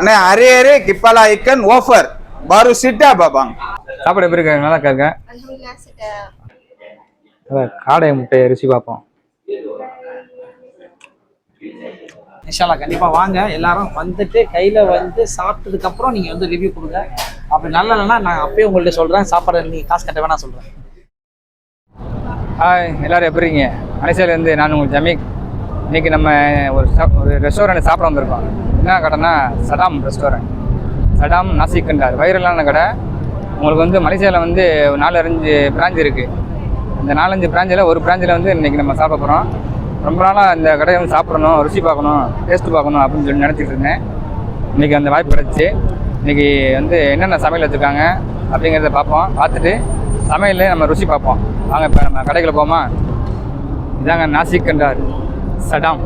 அண்ணே hari-hari kepala ikan wafer baru sedap abang. சாப்பாடு எப்படி இருக்காங்க? நல்லா இருக்காங்க. Alhamdulillah sedap. காடை முட்டையை ருசி பார்ப்போம். இன்ஷால்லா கண்டிப்பா வாங்க, எல்லாரும் வந்துட்டு கையில வந்து சாப்பிட்டதுக்கு அப்புறம் நீங்க வந்து ரிவ்யூ கொடுங்க. அப்படி நல்லா இல்லைன்னா நான் அப்பயே உங்கள்ட்ட சொல்றேன், சாப்பாடு நீங்க காசு கட்ட வேணா சொல்றேன். ஹாய், எல்லாரும் எப்படி இருக்கீங்க? மலேசியாவிலேருந்து நான் உங்களுக்கு ஜமீக். இன்றைக்கி நம்ம ஒரு ரெஸ்டாரண்ட் சாப்பிட வந்திருக்கோம். என்ன கடைன்னா சடாம் ரெஸ்டாரண்ட். சடாம் நாசிக்கண்டார் வைரலான கடை. உங்களுக்கு வந்து மலேசியாவில் வந்து 4-5 பிரான்ச் இருக்குது. இந்த 4-5 பிரான்ச்சில் ஒரு பிரான்ச்சில் வந்து இன்றைக்கி நம்ம சாப்பிட போகிறோம். ரொம்ப நாளாக இந்த கடையை வந்து சாப்பிடணும், ருசி பார்க்கணும், டேஸ்ட்டு பார்க்கணும் அப்படின்னு சொல்லி நினச்சிட்டு இருந்தேன். இன்றைக்கி அந்த வாய்ப்பு கிடச்சி இன்றைக்கி வந்து என்னென்ன சமையல் வச்சுருக்காங்க அப்படிங்கிறத பார்ப்போம். பார்த்துட்டு சமையல் நம்ம ருசி பார்ப்போம். வாங்க இப்போ நம்ம கடைகளை போமா. இதாங்க நாசிக்கண்டார் சடாம்.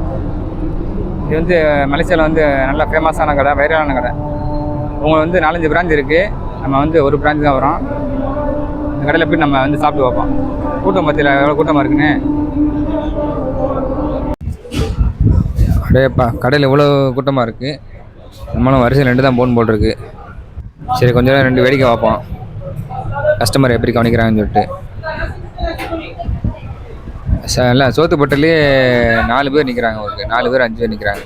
இது வந்து மலேசியாவில் வந்து நல்ல ஃபேமஸான கடை, வைரலான கடை. உங்களுக்கு வந்து 4-5 பிரான்ச் இருக்குது. நம்ம வந்து ஒரு பிரான்ச் தான் வரோம். இந்த கடையில் போய் நம்ம வந்து சாப்பிட்டு பார்ப்போம். கூட்டம் பற்றியில் எவ்வளோ கூட்டமாக இருக்குன்னு. அப்படியேப்பா கடையில் இவ்வளோ கூட்டமாக இருக்குது. நம்மளும் வரிசையில் 2 தான் போன் போட்டிருக்கு. சரி கொஞ்சம் நேரம் 2 வேடிக்கை பார்ப்போம், கஸ்டமர் எப்படி கவனிக்கிறாங்கன்னு சொல்லிட்டு. இல்லை சோத்துப்பட்டிலே 4 பேர் நிற்கிறாங்க. ஒரு 4 பேர் 5 பேர் நிற்கிறாங்க.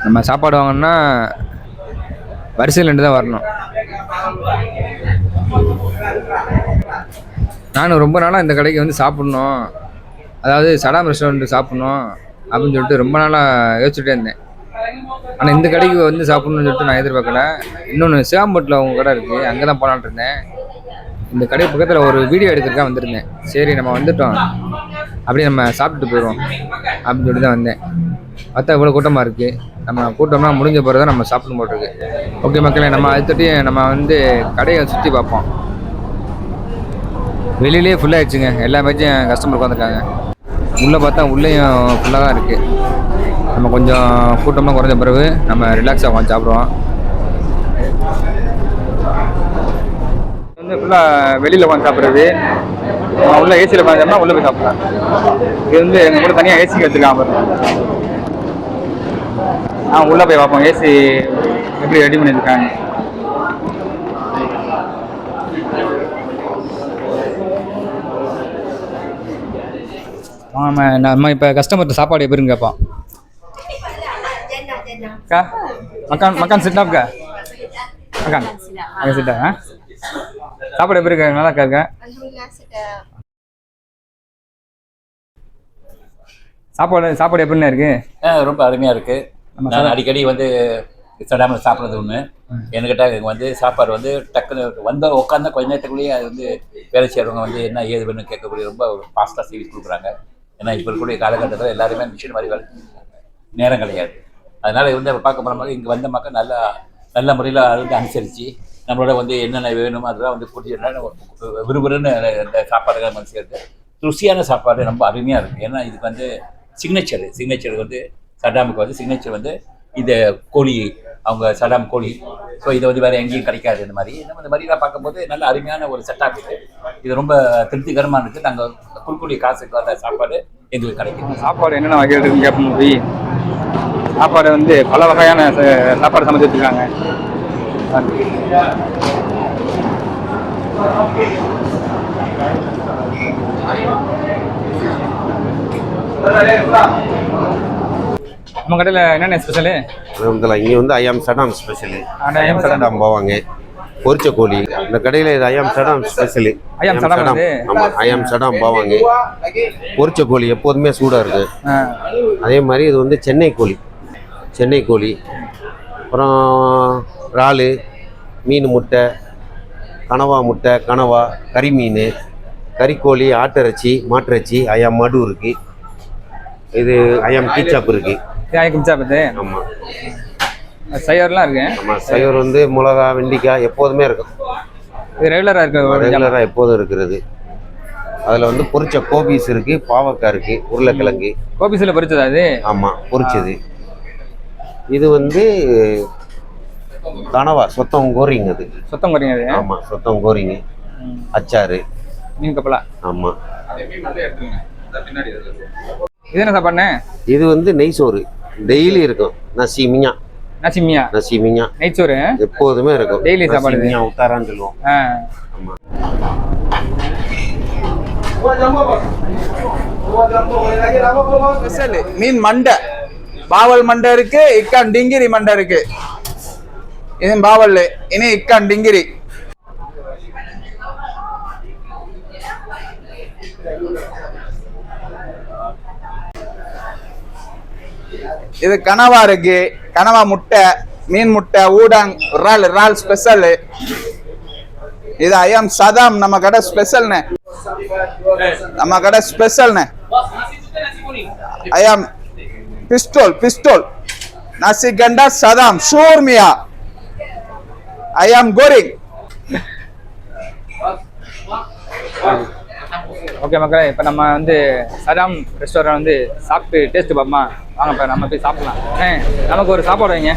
நம்ம சாப்பாடு வாங்கணும்னா வரிசையில் 2 தான் வரணும். நானும் ரொம்ப நாளாக இந்த கடைக்கு வந்து சாப்பிட்ணும், அதாவது சடாம் ரெஸ்டாரண்ட் சாப்பிட்ணும் அப்படின்னு சொல்லிட்டு ரொம்ப நாளாக யோசிச்சுட்டே இருந்தேன். ஆனால் இந்த கடைக்கு வந்து சாப்பிட்ணுன்னு சொல்லிட்டு நான் எதிர்பார்க்கல. இன்னொன்று சிவாம்பட்டில் அவங்க கடை இருக்குது, அங்கே தான் போகலான்ட்டு இருந்தேன். இந்த கடை பக்கத்தில் ஒரு வீடியோ எடுக்கிறதுக்காக வந்திருந்தேன். சரி நம்ம வந்துட்டோம், அப்படியே நம்ம சாப்பிட்டுட்டு போயிடுவோம் அப்படின்னு சொல்லி தான் வந்தேன். பார்த்தா இவ்வளோ கூட்டமாக இருக்குது. நம்ம கூட்டம்னா முடிஞ்ச பிறகு தான் நம்ம சாப்பிட்டு போட்டிருக்கு. ஓகே மக்களே, நம்ம அடுத்தட்டி நம்ம வந்து கடையை சுற்றி பார்ப்போம். வெளியிலே ஃபுல்லாகிடுச்சுங்க, எல்லா பேச்சும் கஸ்டமர் உட்காந்துருக்காங்க. உள்ளே பார்த்தா உள்ளேயும் ஃபுல்லாக தான் இருக்குது. நம்ம கொஞ்சம் கூட்டமாக குறைஞ்ச பிறகு நம்ம ரிலாக்ஸாக உட்காந்து சாப்பிடுவோம். வந்து ஃபுல்லாக வெளியில் உட்காந்து சாப்பிட்றது. உள்ள ஏசியில் உட்காந்தோம்னா உள்ளே போய் சாப்பிட்லாம். இது வந்து எங்கள் கூட தனியாக ஏசி வச்சுருக்காங்க. உள்ளே போய் பார்ப்போம் ஏசி எப்படி ரெடி பண்ணியிருக்காங்க. நம்ம இப்போ கஸ்டமர்கிட்ட சாப்பாடு எப்படின்னு கேட்போம். அக்கா மக்கான் சிட்டாப்க்கா மக்கான் அங்கே சிட்டா சாப்பாடு எப்படி இருக்காங்க? நல்லா இருக்கா? சாப்பாடு எப்படின்னா இருக்கு? ரொம்ப அருமையாக இருக்குது. நான் அடிக்கடி வந்து சடாமல் சாப்பிட்றது ஒன்று. என்கிட்ட வந்து சாப்பாடு வந்து டக்குன்னு வந்து உட்காந்தா கொஞ்ச நேரத்துக்குள்ளேயே அது வந்து வேலை செய்கிறவங்க வந்து என்ன ஏது வேணும்னு கேட்கக்கூடிய ரொம்ப ஃபாஸ்ட்டாக சர்வீஸ் கொடுக்குறாங்க. ஏன்னா இப்போ இருக்கக்கூடிய காலகட்டத்தில் எல்லாருமே மிஷின் மாதிரி வேலை நேரம் கிடையாது. அதனால் வந்து பார்க்க போகிற இங்கே வந்த மக்கள் நல்ல முறையில் அது வந்து அனுசரித்து நம்மளோட வந்து என்னென்ன வேணும் அதெல்லாம் வந்து கூட்டி விறுவிறுன்னு இந்த சாப்பாடுகள் வந்து சேர்த்து ருசியான சாப்பாடு ரொம்ப அருமையாக இருக்குது. ஏன்னா இதுக்கு வந்து சிக்னேச்சர் வந்து சடாமுக்கு வந்து சிக்னேச்சர் வந்து இந்த கோழி, அவங்க சடாம் கோழி. ஸோ இதை வந்து வேறு எங்கேயும் கிடைக்காது. இந்த மாதிரி நம்ம இந்த மாதிரிலாம் பார்க்கும்போது நல்ல அருமையான ஒரு செட்டாக இருக்குது. இது ரொம்ப திருப்திகரமாக இருக்குது. நாங்கள் கொடுக்கக்கூடிய காசுக்கு வந்த சாப்பாடு எங்களுக்கு கிடைக்கும். சாப்பாடு என்னென்ன வகைகள் இருக்குன்னு கேட்போம். போய் சாப்பாடு வந்து பல வகையான சாப்பாடு சமைச்சு வச்சுருக்காங்க. நம்ம கடையில் என்னென்ன ஸ்பெஷலு? இங்கே வந்து ஐயாம் சடாம் ஸ்பெஷலு. சடாம் போவாங்க பொரிச்ச கோழி. இந்த கடையில் இது ஐயாம் சடாம் ஸ்பெஷலு. ஐயாம் சடாம். ஆமாம், ஐயாம் சடாம் போவாங்க. பொரிச்ச கோழி எப்போதுமே சூடாக இருக்குது. அதே மாதிரி இது வந்து சென்னை கோழி. அப்புறம் இறால், மீன் முட்டை, கனவா, கறி மீன், கறிக்கோழி, ஆட்டிறைச்சி, மாட்டிறைச்சி, ஐயாம் மடு இருக்குது. இது ஐயாம் கீச்சாப்பு இருக்குது. ஆமாம், சைவர்லாம் இருக்கு. ஆமாம், சைவர் வந்து மிளகா, வெண்டிக்காய் எப்போதுமே இருக்கும். இது ரெகுலராக எப்போதும் இருக்கிறது. அதில் வந்து பொரிச்ச கோபீஸ் இருக்குது, பாவக்காய் இருக்குது, உருளைக்கிழங்கு. கோபீஸில் பொரிச்சதா இது? ஆமாம், பொரிச்சது. இது வந்து கனவா சொத்தம் கோரிங்க. அது சொத்தம் கோரிங்க. ஆமாம், சொத்தம் கோரிங்க. அச்சாறு, மீன் கப்பலா. ஆமாம். இது என்ன சாப்பாடுண்ணே? இது வந்து நெய் சோறு டெய்லி இருக்கும். நசி மியா நசிமியா நசிமியா நெய்ச்சோறு எப்போதுமே இருக்கும். டெய்லி சாப்பாடு இது. நசிமியா உத்தாரான்னு சொல்லுவோம். ஆமா. ஸ்பெஷல் மீன் மண்டை, பாவல் மண்டை இருக்கு, இக்கான் டிங்கிரி மண்டை இருக்கு. இது பாவல், இனி இக்கான் டிங்கிரி. இது கனவா இருக்கு, கனவா முட்டை, மீன் முட்டை, ஊடாங், இறால், இறால் ஸ்பெஷல். இது ஐயம் சதாம், நம்ம கடை ஸ்பெஷல்னே, நம்ம கடை ஸ்பெஷல்னே. ஐயம் பிஸ்டோல், பிஸ்டோல், nasi ganda சதாம், ஷோர்மியா, ஐயம் கோரிங். ஓகே மக்களே, இப்போ நம்ம வந்து சதாம் ரெஸ்டாரண்ட் வந்து சாப்பிட்டு டேஸ்ட் பார்ப்போமா? வாங்க இப்போ நம்ம போய் சாப்பிடலாம். நமக்கு ஒரு சாப்பாடு வைங்க.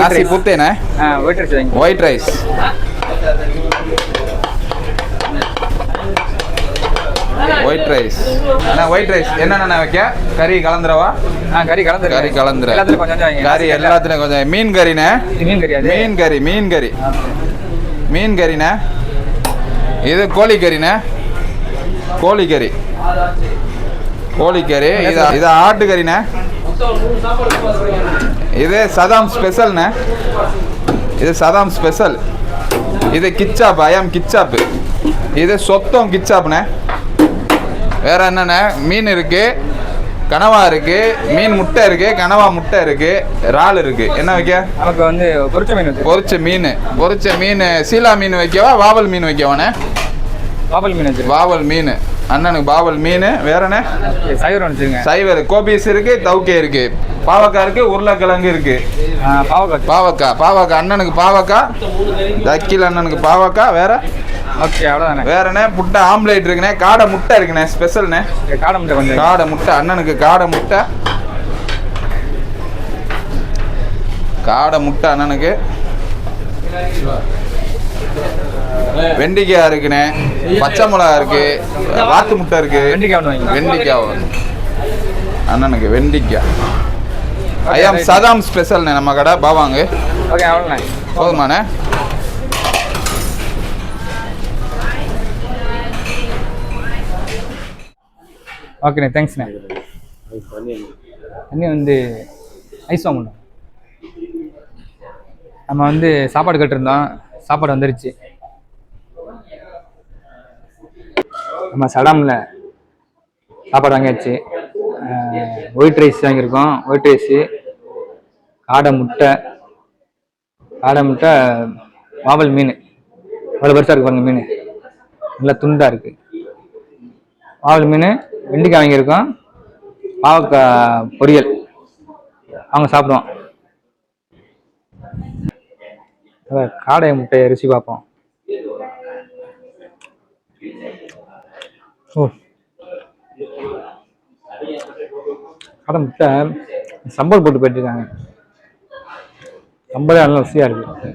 நாசி புத்தேனே, ஒயிட் ரைஸ் வைங்க. White rice, white rice. அண்ணா ஒயிட் ரைஸ் என்னென்ன வைக்க? கறி கலந்துரவா? கறி கலந்துரு, கறி கலந்துரு, எல்லாத்துலையும் கொஞ்சம் வைங்க. கறி எல்லாத்துலையும் கொஞ்சம். மீன் கறிண்ணே, மீன் கறி, அது மீன் கறி, மீன் கறி, மீன் கறிண்ணே. இது கோழி கறிண்ணே, கோழிக்கறி, கோழிக்கறி. இது ஆட்டுக்கறிண்ணே. இது சதாம் ஸ்பெஷல்ண்ணே, இது சதாம் ஸ்பெஷல். இது கிச்சாப், ஐயாம் கிச்சாப்பு. இது சொத்தம் கிச்சாப்புண்ணே. வேற என்னண்ணே? மீன் இருக்கு, கனவா இருக்கு, மீன் முட்டை இருக்கு, கனவா முட்டை இருக்கு, இறால் இருக்கு. என்ன வைக்க? நமக்கு வந்து பொரிச்ச மீன், பொரிச்ச மீன். பொரிச்ச மீன் சீலா மீன் வைக்கவா, வாவல் மீன் வைக்கவாண்ணே? பாவல் மீன் வச்சு. பாவல் மீன் அண்ணனுக்கு, பாவல் மீன். வேறண்ணே? சைவர் வச்சுருங்க. சைவர், கோபீஸ் இருக்கு, தவுக்கே இருக்கு, பாவக்காய் இருக்கு, உருளைக்கிழங்கு இருக்கு, பாவக்காய், பாவக்காய், பாவக்காய் அண்ணனுக்கு, பாவக்காய் தக்கில் அண்ணனுக்கு பாவக்காய். வேற? ஓகே, அவ்வளோதானே. வேறண்ணே? முட்டை ஆம்லேட் இருக்குண்ணே, காடை முட்டை இருக்குண்ணே, ஸ்பெஷல்ண்ணே. காடை முட்டை கொஞ்சம். காடை முட்டை அண்ணனுக்கு, காடை முட்டை, காடை முட்டை அண்ணனுக்கு. வெண்டிக்காய் இருக்குண்ணே, பச்சை மிளகா இருக்கு, வாத்து முட்டை இருக்கு. வெண்டிக்காய் அண்ணனுக்கு, வெண்டிக்காய். ஐயாம் சதாம் ஸ்பெஷல்ண்ணே நம்ம கடை, பாவாங்க. ஓகே, அவ்வளோண்ணே. போதுமாண்ணே? ஓகேண்ணே, தேங்க்ஸ்ண்ணே. தண்ணி வந்து ஐஸ் வாங்கணும். நம்ம வந்து சாப்பாடு கேட்டிருந்தோம், சாப்பாடு வந்துருச்சு. நம்ம சடாமில் சாப்பாடு வாங்கியாச்சு. ஒயிட் ரைஸ் வாங்கியிருக்கோம், ஒயிட் ரைஸு, காடை முட்டை, காடை முட்டை, வாவல் மீன். அவ்வளோ பெருசாக இருக்கு பாருங்க மீன், நல்லா துண்டாக இருக்குது. வாவல் மீன், வெண்டிக்காய் வாங்கியிருக்கோம், பாவக்காய் பொரியல். அவங்க சாப்பிடுவோம். காடை முட்டையை ருசி பார்ப்போம். ஓ, காடை முட்டை சம்பல் போட்டு போயிட்டுருக்காங்க. சம்பளே நல்லா ருசியாக இருக்கு.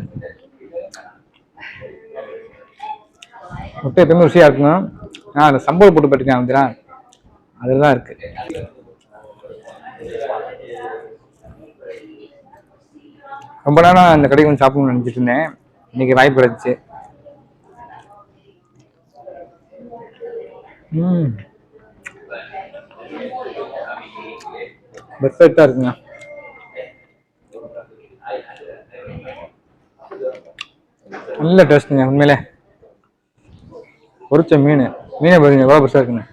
முட்டை எப்பவுமே ருசியாக இருக்குங்க. அந்த சம்பல் போட்டு போயிட்டுருக்காங்க, அதில் தான் இருக்கு. ரொம்ப நேரம் அந்த கடைக்கு வந்து சாப்பிடணும்னு நினச்சிட்டு இருந்தேன். இன்னைக்கு வாய்ப்பு கிடைச்சு. பெர்ஃபெக்டாக இருக்குங்க. நல்ல டேஸ்ட்டுங்க உண்மையிலே. பொரிச்ச மீன், மீனை பாருங்க எவ்வளோ பெருசாக இருக்குங்க.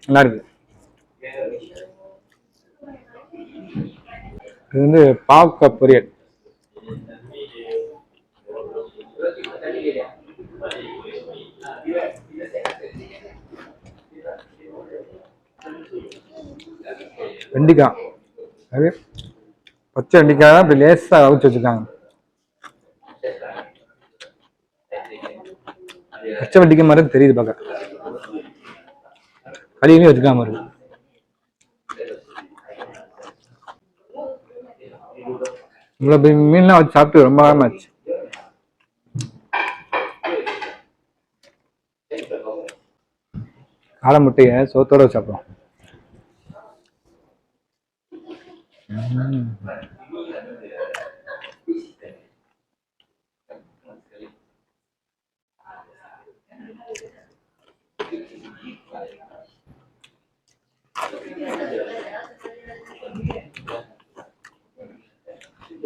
நல்லா இருக்கு. இது வந்து பாவக்காய் பொரியல். வெண்டிக்காய், அது பச்சை வெண்டிக்காய் தான் இப்படி லேசாக அவிச்சு வச்சுருக்காங்க. பச்சை வெண்டிக்காய் மாதிரி தெரியுது பார்க்க. கறியுமே வச்சுக்காம இருக்கு. இவ்வளோ மீன்லாம் வச்சு சாப்பிட்டு ரொம்ப நேரமாச்சு. காளை முட்டையை சோத்தோட சாப்பிடும்.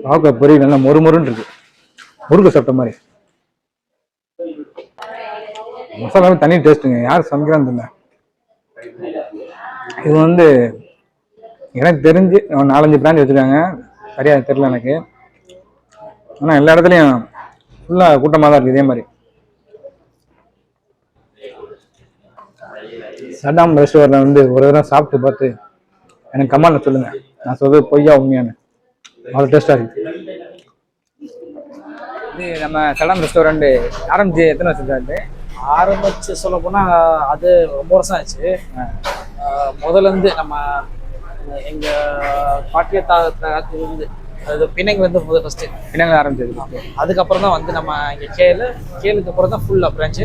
பாவக்காய் பொரி நல்லா மொறுமொறுன்னு இருக்கு, முருகை சாப்பிட்ட மாதிரி. மசாலாவே தனி டேஸ்ட்டுங்க, யார் சமைக்கிறான்னு தெரியல. இது வந்து எனக்கு தெரிஞ்சு 4-5 பிராண்ட் வச்சுருக்காங்க, சரியாக தெரியல எனக்கு. ஆனால் எல்லா இடத்துலையும் ஃபுல்லாக கூட்டமாக தான் இருக்குது. இதே மாதிரி சடாம் ரெஸ்டாரண்ட்டில் வந்து ஒரு தடவை சாப்பிட்டு பார்த்து எனக்கு கமெண்ட்ல சொல்லுங்கள், நான் சொல்றது பொய்யா உண்மையானு. அவ்வளோ டேஸ்ட்டாக இருக்குது. இது நம்ம சடாம் ரெஸ்டாரண்ட்டு ஆரம்பிச்சு எத்தனை வருஷம் ஆரம்பிச்சு சொல்ல போனால் அது ரொம்ப வருஷம் ஆச்சு. முதல்ல இருந்து நம்ம எங்கள் பாட்டியத்தாத்து இருந்து அது பிணைங்க வந்து ஃபர்ஸ்ட்டு பிணைங்க ஆரம்பிச்சது. அதுக்கப்புறம் தான் வந்து நம்ம இங்கே கேளுக்கு அப்புறம் தான் ஃபுல்லாக பிரான்ச்சு.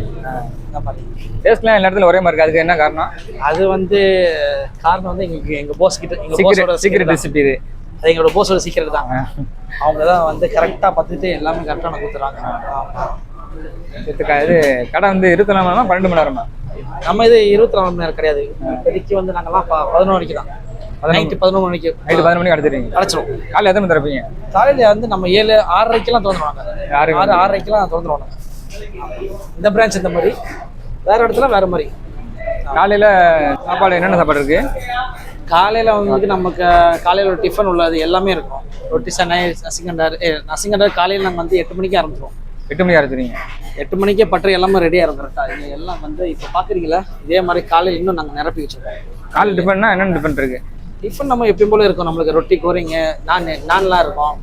இந்த மாதிரி டேஸ்ட்லாம் எல்லா இடத்துல ஒரே மாதிரி இருக்குது. அதுக்கு என்ன காரணம்? அது வந்து காரணம் வந்து எங்கள் போஸ் கிட்ட, எங்கள் போஸோட சீக்கிரம் ரெசிபி இது. அது எங்களோட போஸோட சீக்கிரம் தான். அவங்க தான் வந்து கரெக்டாக பார்த்துட்டு எல்லாமே கரெக்டாக நான் கொடுத்துறாங்க. இது கடை வந்து 24 மணி நேரமா 12 மணி நேரமா? நம்ம இது 24 மணி நேரம் கிடையாது. இப்போதைக்கு வந்து நாங்கள்லாம் 11 மணிக்கு தான், நைட்டு 11 மணிக்கு, நைட்டு 11 மணிக்கு அடைச்சிருவீங்க? அடைச்சிரும். காலையில் எத்தனை மணி திறப்பீங்க? காலையில் வந்து நம்ம 7-6:30க்கெல்லாம் திறந்துருவாங்க. 6:30க்கெல்லாம் திறந்துருவாங்க. இந்த பிரான்ச் இந்த மாதிரி, வேறு இடத்துல வேறு மாதிரி. காலையில் சாப்பாடு என்னென்ன சாப்பாடு இருக்குது? காலையில் வந்து நமக்கு காலையில் ஒரு டிஃபன் உள்ளது எல்லாமே இருக்கும். ரொட்டி, சனை, நசிங்கண்டார். காலையில் நாங்கள் வந்து 8 மணிக்கு ஆரம்பிச்சிடுவோம். 8 மணிக்கு ஆரம்பிச்சிருவீங்க? 8 மணிக்கே பட்டறை எல்லாமே ரெடியாக இருக்கும் கரெக்டாக. இது எல்லாம் வந்து இப்போ பார்க்குறீங்களா, இதே மாதிரி காலையில் இன்னும் நாங்கள் நிரப்பி வச்சுருக்கோம். காலையில் டிஃபன்னா என்னென்ன டிஃபன் இருக்குது? டிஃபன் நம்ம எப்பயும் போல இருக்கும். நம்மளுக்கு ரொட்டி, கோரிங்க, நான்லாம் இருக்கும்.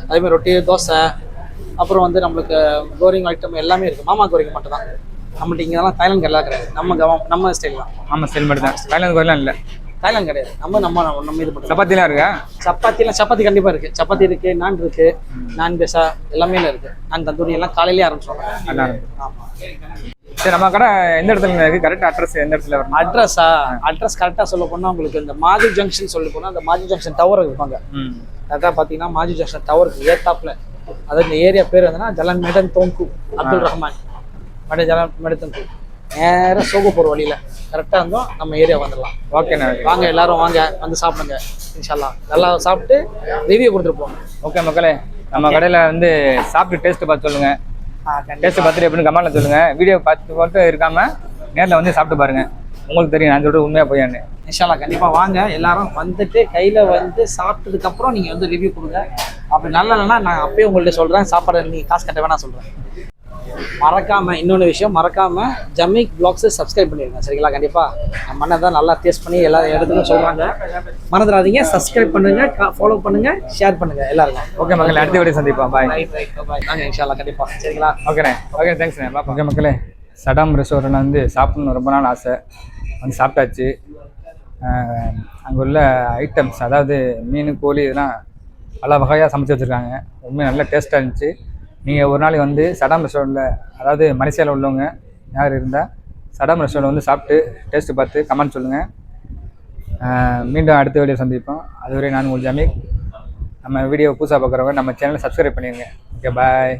அதேமாதிரி ரொட்டி, தோசை, அப்புறம் வந்து நம்மளுக்கு கோரிங் ஐட்டம் எல்லாமே இருக்குது. மாமா கோரிங்க மட்டும் தான் நம்மள்ட்ட. இங்கெல்லாம் தாய்லாந்து எல்லாம் கிடையாது. நம்ம ஸ்டைல் தான். நம்ம ஸ்டைல் மட்டும் தான். தாய்லாந்து கோரிலாம் இல்லை? தாய்லாந்து கிடையாது. நம்ம இது பண்ணுறோம். சப்பாத்திலாம் இருக்கா? சப்பாத்தி கண்டிப்பாக இருக்குது. சப்பாத்தி இருக்குது, நான் இருக்குது, நான் பேசா எல்லாமே இருக்குது. நான் தந்தூரி எல்லாம் காலையிலேயே ஆரம்பிச்சிடுவாங்க. ஆமாம். சரி, நம்ம கடை எந்த இடத்துல இருக்குது? கரெக்ட் அட்ரஸ் எந்த இடத்துல வரும்? அட்ரஸ் கரெக்டாக சொல்ல போனால் உங்களுக்கு இந்த மாஜி ஜங்ஷன் சொல்லி போனால் அந்த மாஜி ஜங்ஷன் டவர் இருப்பாங்க. கரெக்டாக பார்த்தீங்கன்னா மாஜி ஜங்ஷன் டவருக்கு ஏத்தாப்பில், அதாவது இந்த ஏரியா பேர் வந்துன்னா Jalan Medan Tuanku Abdul Rahman Jalan Medan Tuanku. நேராக சோகப்பூர் வழியில் கரெக்டாக இருந்தோம், நம்ம ஏரியா வந்துடலாம். ஓகேண்ணா, வாங்க எல்லாரும் வாங்க, வந்து சாப்பிடுங்க. இன்ஷால்லா நல்லா சாப்பிட்டு ரிவ்யூ கொடுத்துருப்போம். ஓகே மக்களே, நம்ம கடையில் வந்து சாப்பிட்டு டேஸ்ட்டு பார்த்து சொல்லுங்கள். டேஸ்ட்டு பார்த்துட்டு எப்படின்னு கமெண்ட்டில் சொல்லுங்கள். வீடியோ பார்த்து மட்டும் இருக்காமல் நேரில் வந்து சாப்பிட்டு பாருங்கள், உங்களுக்கு தெரியும் நான் சொல்கிறது உண்மையாக போயான்னு. இன்ஷால்லா கண்டிப்பாக வாங்க, எல்லாரும் வந்துட்டு கையில் வந்து சாப்பிட்டதுக்கப்புறம் நீங்கள் வந்து ரிவ்யூ கொடுங்க. அப்படி நல்லா இல்லைன்னா நான் அப்பயே உங்கள்கிட்ட சொல்கிறேன், சாப்பாடு நீங்கள் காசு கட்ட வேணா சொல்கிறேன். மறக்காமல் இன்னொன்று விஷயம், மறக்காமல் ஜமீக் ப்ளாக்ஸை சப்ஸ்கிரைப் பண்ணிடுங்க, சரிங்களா? கண்டிப்பாக நம்ம அண்ணன் தான் நல்லா டேஸ்ட் பண்ணி எல்லா இடத்துக்கும் சொல்கிறாங்க. மறந்துடாதீங்க, சப்ஸ்கிரைப் பண்ணுங்கள், ஃபாலோ பண்ணுங்கள், ஷேர் பண்ணுங்கள் எல்லாருக்கும். ஓகே மக்களே, அடுத்த வீடியோ சந்திப்போம். பாய். பாய். வாங்க இன்ஷால்லா கண்டிப்பாக, சரிங்களா? ஓகேண்ணே. ஓகே, தேங்க்ஸ்ண்ணே. ஓகே மக்களே, சடாம் ரெஸ்டாரண்ட் வந்து சாப்பிட்ணுன்னு ரொம்ப நாள் ஆசை, வந்து சாப்பிட்டாச்சு. அங்கே உள்ள ஐட்டம்ஸ், அதாவது மீன், கோழி, இதெல்லாம் பல வகையாக சமைச்சு வச்சுருக்காங்க. ரொம்ப நல்ல டேஸ்ட்டாக இருந்துச்சு. நீங்கள் ஒரு நாளைக்கு வந்து சடாம் ரெஸ்டாரண்ட்டில், அதாவது மலேசியாவில் உள்ளவங்க யார் இருந்தால் சடாம் ரெஸ்டாரண்ட் வந்து சாப்பிட்டு டேஸ்ட்டு பார்த்து கமெண்ட் சொல்லுங்கள். மீண்டும் அடுத்த வீடியோ சந்திப்போம். அதுவரை நான் உங்கள் ஜமீக். நம்ம வீடியோ புதுசாக பார்க்குறவங்க நம்ம சேனலை சப்ஸ்கிரைப் பண்ணிடுங்க. ஓகே, பாய்.